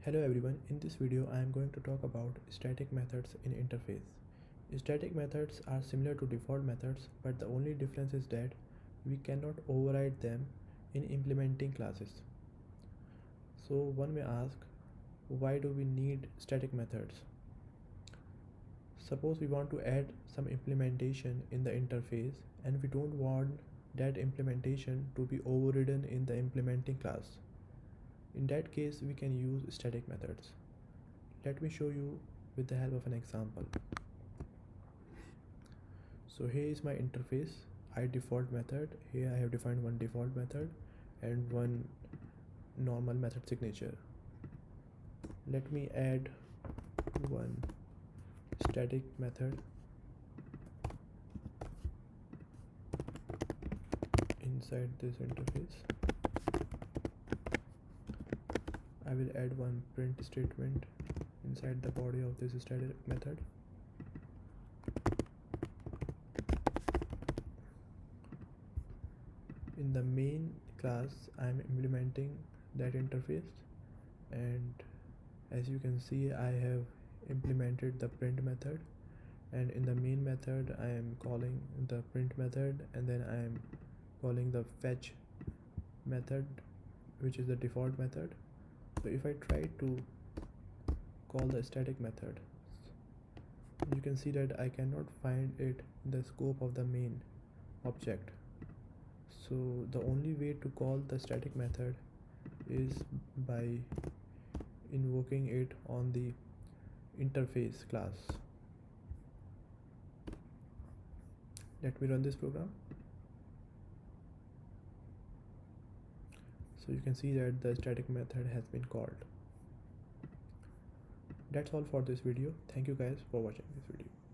Hello everyone, in this video I am going to talk about static methods in interface. Static methods are similar to default methods, but the only difference is that we cannot override them in implementing classes. So one may ask, why do we need static methods? Suppose we want to add some implementation in the interface and we don't want that implementation to be overridden in the implementing class. In that case, we can use static methods. Let me show you with the help of an example. So here is my interface, default method. Here I have defined one default method and one normal method signature. Let me add one static method inside this interface. I will add one print statement inside the body of this static method. In the main class, I am implementing that interface, and as you can see, I have implemented the print method, and in the main method I am calling the print method, and then I am calling the fetch method, which is the default method. So if I try to call the static method, you can see that I cannot find it in the scope of the main object. So the only way to call the static method is by invoking it on the interface class. Let me run this program. So you can see that the static method has been called. That's all for this video. Thank you guys for watching this video.